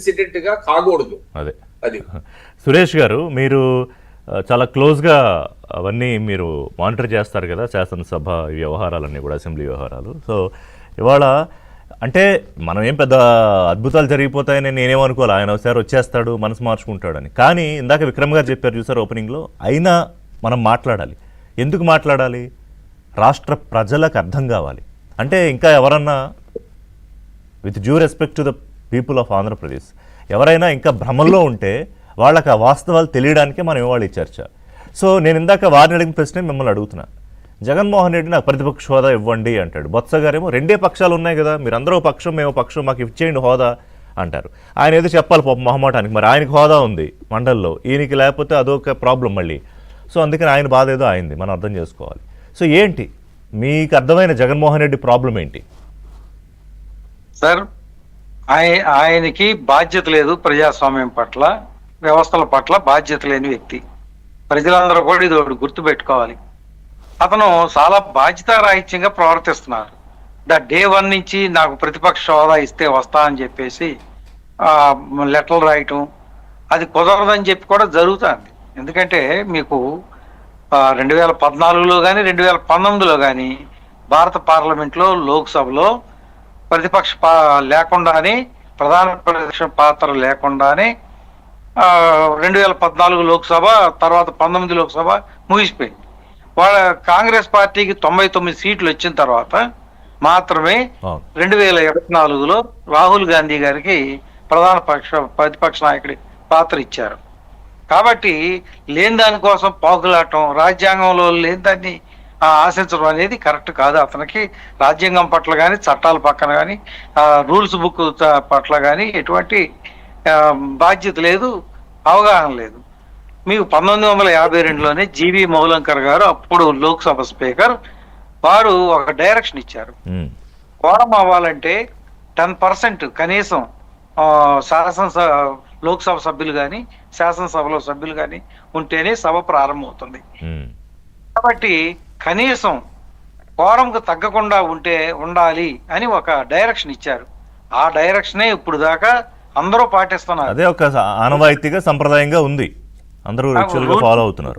Incident గా కాకూడదు. అదే అది సురేష్ గారు, మీరు చాలా క్లోజ్గా అవన్నీ మీరు మానిటర్ చేస్తారు కదా, శాసనసభ వ్యవహారాలన్నీ కూడా, అసెంబ్లీ వ్యవహారాలు. సో ఇవాళ అంటే మనం ఏం పెద్ద అద్భుతాలు జరిగిపోతాయని నేనేమనుకోవాలి, ఆయన ఒకసారి వచ్చేస్తాడు మనసు మార్చుకుంటాడని. కానీ ఇందాక విక్రమ్ గారు చెప్పారు చూసారు ఓపెనింగ్లో, అయినా మనం మాట్లాడాలి. ఎందుకు మాట్లాడాలి? రాష్ట్ర ప్రజలకు అర్థం కావాలి. అంటే ఇంకా ఎవరన్నా, with due respect to the people of Andhra Pradesh, ఎవరైనా ఇంకా భ్రమంలో ఉంటే వాళ్ళకి ఆ వాస్తవాలు తెలియడానికే మనం ఇవాళ ఈ చర్చ. సో నేను ఇందాక వారిని అడిగిన ప్రశ్నే మిమ్మల్ని అడుగుతున్నా. జగన్మోహన్ రెడ్డి నాకు ప్రతిపక్ష హోదా ఇవ్వండి అంటాడు. బొత్స గారేమో రెండే పక్షాలు ఉన్నాయి కదా, మీరు అందరూ పక్షం మేము పక్షం, మాకు ఇచ్చేయండి హోదా అంటారు. ఆయన ఏదో చెప్పాలి పాపం మొహమాటానికి. మరి ఆయనకి హోదా ఉంది మండల్లో, ఈయనకి లేకపోతే అదొక ప్రాబ్లం మళ్ళీ. సో అందుకని ఆయన బాధ ఏదో అయింది, మనం అర్థం చేసుకోవాలి. సో ఏంటి మీకు అర్థమైన జగన్మోహన్ రెడ్డి ప్రాబ్లం ఏంటి సార్? ఆయనకి బాధ్యత లేదు, ప్రజాస్వామ్యం పట్ల, వ్యవస్థల పట్ల బాధ్యత లేని వ్యక్తి. ప్రజలందరూ కూడా ఇది ఒకటి గుర్తుపెట్టుకోవాలి. అతను చాలా బాధ్యతారాహిత్యంగా ప్రవర్తిస్తున్నారు. డే 1 నుంచి నాకు ప్రతిపక్ష హోదా ఇస్తే వస్తా అని చెప్పేసి లెటర్లు రాయటం, అది కుదరదని చెప్పి కూడా జరుగుతుంది. ఎందుకంటే మీకు 2014లో కానీ 2019లో కానీ భారత పార్లమెంట్లో, లోక్సభలో ప్రతిపక్ష లేకుండానే, ప్రధాన ప్రతిపక్ష పాత్ర లేకుండానే 2014 లోక్సభ, తర్వాత 19 లోక్సభ ముగిసిపోయింది. వాళ్ళ కాంగ్రెస్ పార్టీకి 99 సీట్లు వచ్చిన తర్వాత మాత్రమే 2024లో రాహుల్ గాంధీ గారికి ప్రతిపక్ష నాయకుడి పాత్ర ఇచ్చారు. కాబట్టి లేని దానికోసం పాకులాటం, రాజ్యాంగంలో లేని దాన్ని ఆశించడం అనేది కరెక్ట్ కాదు. అతనికి రాజ్యాంగం పట్ల కానీ, చట్టాల పక్కన కానీ, రూల్స్ బుక్ పట్ల కానీ ఎటువంటి బాధ్యత లేదు, అవగాహన లేదు. మీకు 1952లోనే జీవి మౌలంకర్ గారు, అప్పుడు లోక్సభ స్పీకర్, వారు ఒక డైరెక్షన్ ఇచ్చారు. కోరం అవ్వాలంటే 10% కనీసం లోక్సభ సభ్యులు కానీ, శాసనసభలో సభ్యులు కానీ ఉంటేనే సభ ప్రారంభమవుతుంది. కాబట్టి కనీసం కోరంకు తగ్గకుండా ఉండాలి అని ఒక డైరెక్షన్ ఇచ్చారు. ఆ డైరెక్షనే ఇప్పుడు దాకా అందరూ పాటిస్తున్నారు. అదే ఒక ఆనవాయితీగా, సంప్రదాయంగా ఉంది, అందరూ రిచువల్గా ఫాలో అవుతున్నారు.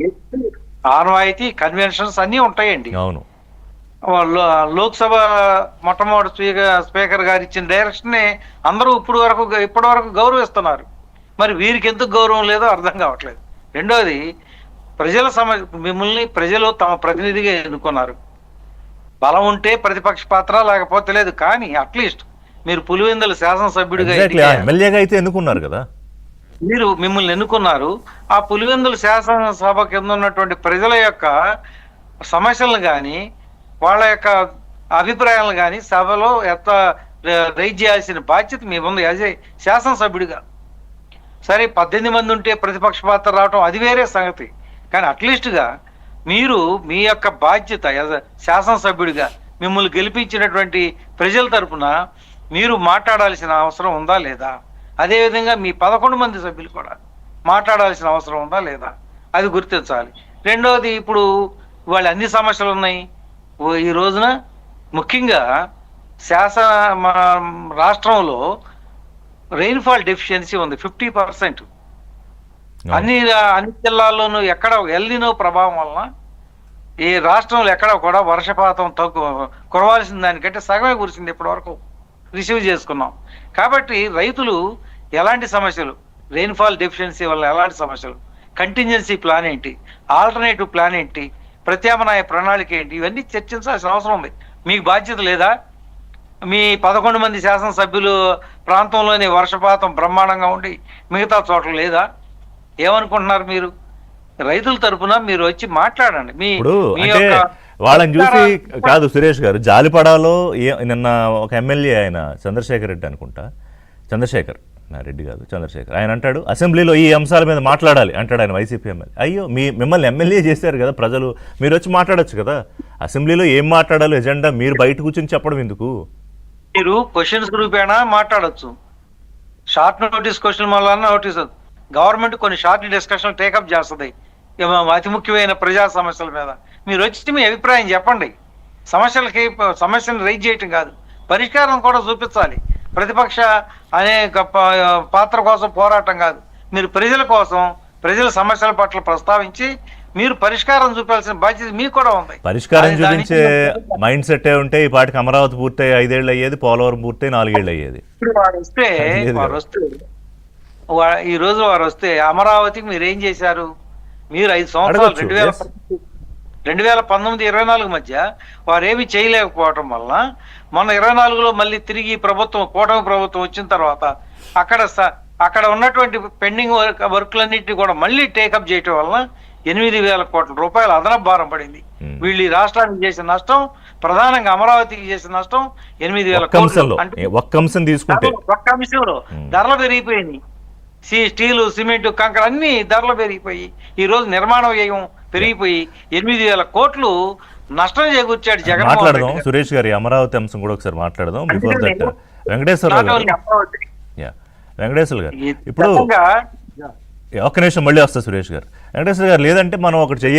ఆనవాయితీ, కన్వెన్షన్స్ అన్నీ ఉంటాయండి. అవును. లోక్సభ మొట్టమొదటి స్పీకర్ గారు ఇచ్చిన డైరెక్షన్ అందరూ ఇప్పటి వరకు గౌరవిస్తున్నారు. మరి వీరికి ఎందుకు గౌరవం లేదో అర్థం కావట్లేదు. రెండోది, మిమ్మల్ని ప్రజలు తమ ప్రతినిధిగా ఎన్నుకున్నారు. బలం ఉంటే ప్రతిపక్ష పాత్ర, లేకపోతే లేదు. కానీ అట్లీస్ట్ మీరు పులివెందుల శాసనసభ్యుడిగా ఎమ్మెల్యేగా అయితే ఎన్నుకున్నారు కదా, మిమ్మల్ని ఎన్నుకున్నారు. ఆ పులివెందుల శాసనసభ కింద ఉన్నటువంటి ప్రజల యొక్క సమస్యలను కానీ, వాళ్ళ యొక్క అభిప్రాయాలను కానీ సభలో రైజ్ చేయాల్సిన బాధ్యత మీ ఉంది యాజ్ ఏ శాసనసభ్యుడిగా. సరే 18 మంది ఉంటే ప్రతిపక్ష పాత్ర రావటం అది వేరే సంగతి. కానీ అట్లీస్ట్గా మీరు మీ యొక్క బాధ్యత యాజ్ శాసనసభ్యుడిగా, మిమ్మల్ని గెలిపించినటువంటి ప్రజల తరఫున మీరు మాట్లాడాల్సిన అవసరం ఉందా లేదా? అదేవిధంగా మీ 11 మంది సభ్యులు కూడా మాట్లాడాల్సిన అవసరం ఉందా లేదా? అది గుర్తించాలి. రెండవది, ఇప్పుడు వాళ్ళ అన్ని సమస్యలు ఉన్నాయి. ఈ రోజున ముఖ్యంగా మన రాష్ట్రంలో రెయిన్ఫాల్ డెఫిషియన్సీ ఉంది, 50%. అన్ని జిల్లాల్లోనూ ఎక్కడ ఎల్నినో ప్రభావం వలన ఈ రాష్ట్రంలో ఎక్కడ కూడా వర్షపాతం కురవాల్సిన దానికంటే సగమే కురిసింది ఇప్పటి వరకు రిసీవ్ చేసుకున్నాం. కాబట్టి రైతులు ఎలాంటి సమస్యలు, రెయిన్ఫాల్ డెఫిషియన్సీ వల్ల ఎలాంటి సమస్యలు, కంటింజెన్సీ ప్లాన్ ఏంటి, ఆల్టర్నేటివ్ ప్లాన్ ఏంటి, ప్రత్యామ్నాయ ప్రణాళిక ఏంటి, ఇవన్నీ చర్చించాల్సిన అవసరం ఉంది. మీకు బాధ్యత లేదా? మీ 11 మంది శాసనసభ్యులు ప్రాంతంలోని వర్షపాతం బ్రహ్మాండంగా ఉండి మిగతా చోట్ల లేదా? ఏమనుకుంటున్నారు మీరు? రైతుల తరఫున మీరు వచ్చి మాట్లాడండి. వాళ్ళని చూసి కాదు సురేష్ గారు, జాలిపడాలో నిన్న ఒక ఎమ్మెల్యే, ఆయన చంద్రశేఖర్ రెడ్డి అనుకుంటా, చంద్రశేఖర్ రెడ్డి కాదు చంద్రశేఖర్, ఆయన అంటాడు అసెంబ్లీలో ఈ అంశాల మీద మాట్లాడాలి అంటాడు ఆయన, వైసీపీ ఎమ్మెల్యే. అయ్యో, మిమ్మల్ని ఎమ్మెల్యే చేశారు కదా ప్రజలు, మీరు వచ్చి మాట్లాడచ్చు కదా. అసెంబ్లీలో ఏం మాట్లాడాలో ఎజెండా మీరు బయట కూర్చొని చెప్పడం ఎందుకు? మీరు క్వశ్చన్స్ రూపేణా మాట్లాడచ్చు. షార్ట్ నోటీస్ క్వశ్చన్ వల్ల నోటీస్, గవర్నమెంట్ కొన్ని షార్ట్ డిస్కషన్ టేకప్ చేస్తుంది అతి ముఖ్యమైన ప్రజా సమస్యల మీద. మీరు వచ్చి మీ అభిప్రాయం చెప్పండి. సమస్యను రైజ్ చేయటం కాదు, పరిష్కారం కూడా చూపించాలి. ప్రతిపక్ష అనే పాత్ర కోసం పోరాటం కాదు. మీరు ప్రజల కోసం, ప్రజల సమస్యల పట్ల ప్రస్తావించి మీరు పరిష్కారం చూపాల్సిన బాధ్యత మీకు కూడా ఉంది. పరిష్కారం అది చూపించే దానికి మైండ్ సెట్టే ఉంటే ఈ పాటికి అమరావతి పూర్తయి 5 ఏళ్ళు అయ్యేది, పోలవరం పూర్తయి 4 ఏళ్ళు అయ్యేది. ఇప్పుడు వారు వస్తే ఈ రోజు వారు వస్తే అమరావతికి మీరు ఏం చేశారు? మీరు 5 సంవత్సరాలు అడగొచ్చు. 2019, 24 మధ్య వారు ఏమి చేయలేకపోవటం వలన మొన్న 24లో మళ్ళీ తిరిగి ప్రభుత్వం, కూటమి ప్రభుత్వం వచ్చిన తర్వాత అక్కడ ఉన్నటువంటి పెండింగ్ వర్క్లన్నింటినీ కూడా మళ్ళీ టేకప్ చేయటం వలన 8,000 కోట్ల రూపాయలు అదనపు భారం పడింది. వీళ్ళు ఈ రాష్ట్రానికి చేసిన నష్టం, ప్రధానంగా అమరావతికి చేసిన నష్టం 8,000 ఒక్క అంశంలో, కోట్లు. ఒక్క అంశం తీసుకుంటే ఒక్క అంశంలో ధరలు పెరిగిపోయినాయి. స్టీలు, సిమెంట్, కంకర అన్ని ధరలు పెరిగిపోయి ఈ రోజు నిర్మాణ వ్యయం పెరిగిపోయి 8,000 కోట్లు నష్టం చేకూర్చాడు జగన్మోహన్ మాట్లాడదాం. రెడ్డి గారు. సురేష్ గారి అమరావతి అంశం కూడా ఒకసారి మాట్లాడదాం. బిఫోర్ దట్ అందుకని వెంకటేశ్వరరావు not only గారు, అమరావతి. వెంకటేశ్వర గారు ఈ ఇప్పుడు రకంగా ఒక్క నిమిషం మళ్ళీ వస్తా సురేష్ గారు. వెంకటేశ్వర గారు, లేదంటే మనం ఒకటి చెయ్యాలి.